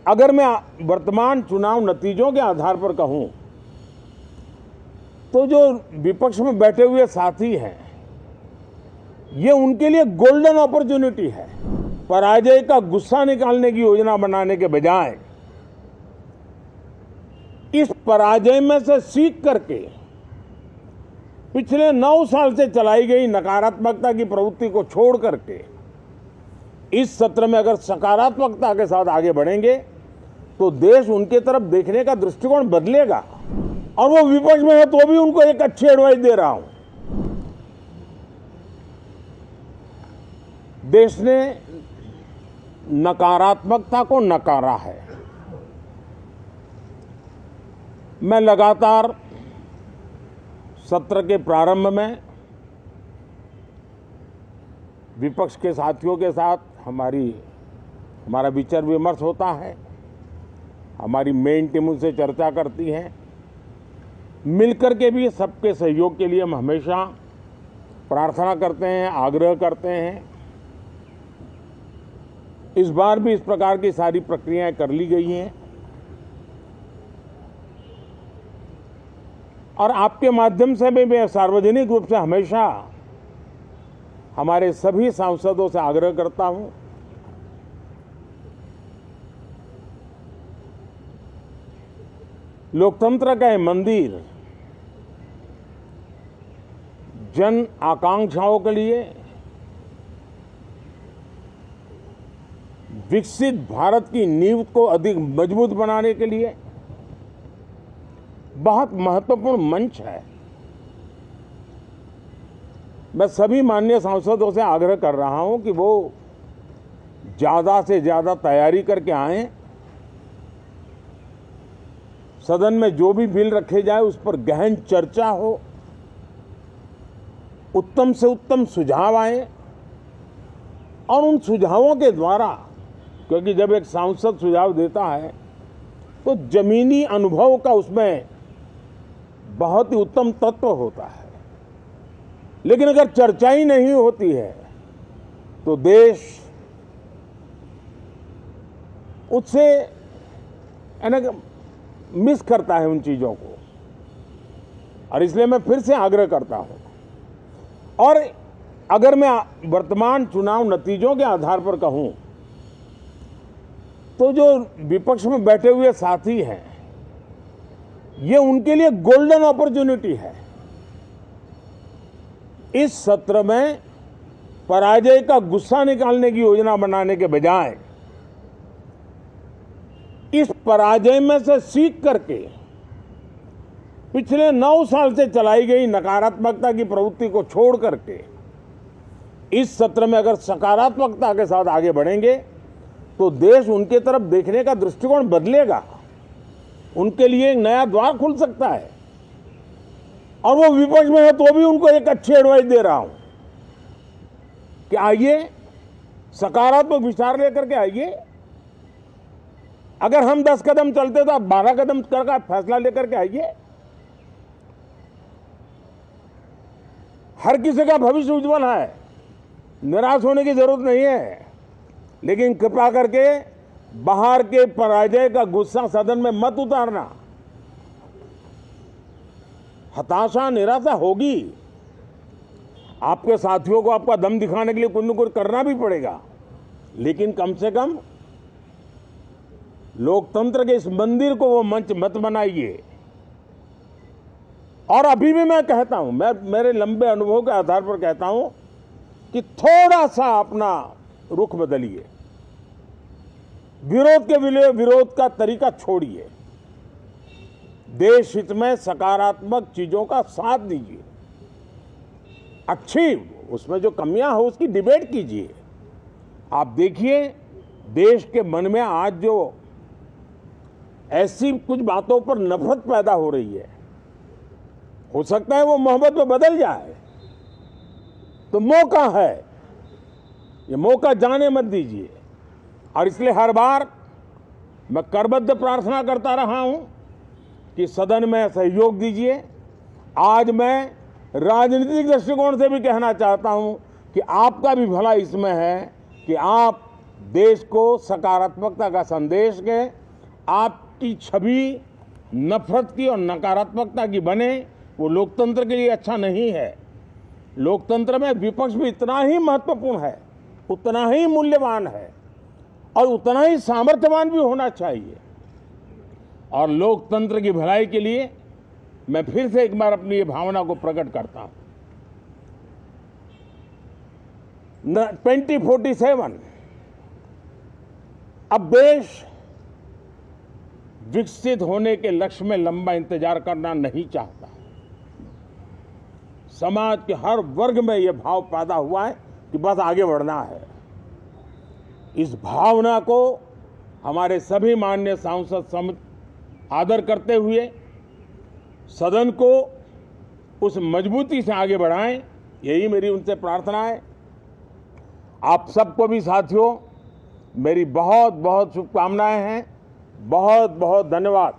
अगर मैं वर्तमान चुनाव नतीजों के आधार पर कहूं तो जो विपक्ष में बैठे हुए साथी हैं, ये उनके लिए गोल्डन अपॉर्चुनिटी है। पराजय का गुस्सा निकालने की योजना बनाने के बजाय इस पराजय में से सीख करके पिछले 9 साल से चलाई गई नकारात्मकता की प्रवृत्ति को छोड़ करके इस सत्र में अगर सकारात्मकता के साथ आगे बढ़ेंगे तो देश उनके तरफ देखने का दृष्टिकोण बदलेगा। और वो विपक्ष में है तो भी उनको एक अच्छी एडवाइस दे रहा हूं। देश ने नकारात्मकता को नकारा है। मैं लगातार सत्र के प्रारंभ में विपक्ष के साथियों के साथ हमारा विचार विमर्श होता है। हमारी मेन टीम उनसे चर्चा करती है। मिलकर के भी सबके सहयोग के लिए हम हमेशा प्रार्थना करते हैं, आग्रह करते हैं। इस बार भी इस प्रकार की सारी प्रक्रियाएं कर ली गई हैं और आपके माध्यम से भी मैं सार्वजनिक रूप से हमेशा हमारे सभी सांसदों से आग्रह करता हूं, लोकतंत्र का ये मंदिर जन आकांक्षाओं के लिए, विकसित भारत की नींव को अधिक मजबूत बनाने के लिए बहुत महत्वपूर्ण मंच है। मैं सभी माननीय सांसदों से आग्रह कर रहा हूं कि वो ज्यादा से ज्यादा तैयारी करके आएं। सदन में जो भी बिल रखे जाए उस पर गहन चर्चा हो, उत्तम से उत्तम सुझाव आए और उन सुझावों के द्वारा, क्योंकि जब एक सांसद सुझाव देता है तो जमीनी अनुभव का उसमें बहुत ही उत्तम तत्व होता है। लेकिन अगर चर्चा ही नहीं होती है तो देश उससे मिस करता है उन चीजों को। और इसलिए मैं फिर से आग्रह करता हूं, और अगर मैं वर्तमान चुनाव नतीजों के आधार पर कहूं तो जो विपक्ष में बैठे हुए साथी हैं, ये उनके लिए गोल्डन अपॉर्चुनिटी है। इस सत्र में पराजय का गुस्सा निकालने की योजना बनाने के बजाय इस पराजय में से सीख करके पिछले 9 साल से चलाई गई नकारात्मकता की प्रवृत्ति को छोड़ करके इस सत्र में अगर सकारात्मकता के साथ आगे बढ़ेंगे तो देश उनके तरफ देखने का दृष्टिकोण बदलेगा। उनके लिए एक नया द्वार खुल सकता है। और वो विपक्ष में है तो भी उनको एक अच्छी एडवाइस दे रहा हूं कि आइए, सकारात्मक विचार लेकर के आइए। अगर हम 10 कदम चलते तो आप 12 कदम करके फैसला लेकर के आइए। हर किसी का भविष्य उज्जवल है, निराश होने की जरूरत नहीं है। लेकिन कृपा करके बाहर के पराजय का गुस्सा सदन में मत उतारना। हताशा, निराशा होगी। आपके साथियों को आपका दम दिखाने के लिए कुछ न कुछ करना भी पड़ेगा, लेकिन कम से कम लोकतंत्र के इस मंदिर को वो मंच मत बनाइए। और अभी भी मैं कहता हूं, मैं मेरे लंबे अनुभव के आधार पर कहता हूं कि थोड़ा सा अपना रुख बदलिए, विरोध के विरोध का तरीका छोड़िए, देश हित में सकारात्मक चीजों का साथ दीजिए, अच्छी उसमें जो कमियां हो उसकी डिबेट कीजिए। आप देखिए, देश के मन में आज जो ऐसी कुछ बातों पर नफरत पैदा हो रही है, हो सकता है वो मोहब्बत में बदल जाए। तो मौका है, ये मौका जाने मत दीजिए। और इसलिए हर बार मैं करबद्ध प्रार्थना करता रहा हूं कि सदन में सहयोग दीजिए। आज मैं राजनीतिक दृष्टिकोण से भी कहना चाहता हूं कि आपका भी भला इसमें है कि आप देश को सकारात्मकता का संदेश दें। आपकी छवि नफरत की और नकारात्मकता की बने, वो लोकतंत्र के लिए अच्छा नहीं है। लोकतंत्र में विपक्ष भी इतना ही महत्वपूर्ण है, उतना ही मूल्यवान है और उतना ही सामर्थ्यवान भी होना चाहिए। और लोकतंत्र की भलाई के लिए मैं फिर से एक बार अपनी ये भावना को प्रकट करता हूं। 2047 अब देश विकसित होने के लक्ष्य में लंबा इंतजार करना नहीं चाहता। समाज के हर वर्ग में यह भाव पैदा हुआ है कि बस आगे बढ़ना है। इस भावना को हमारे सभी माननीय सांसद आदर करते हुए सदन को उस मजबूती से आगे बढ़ाएं, यही मेरी उनसे प्रार्थना है। आप सबको भी साथियों मेरी बहुत बहुत शुभकामनाएं हैं। बहुत बहुत धन्यवाद।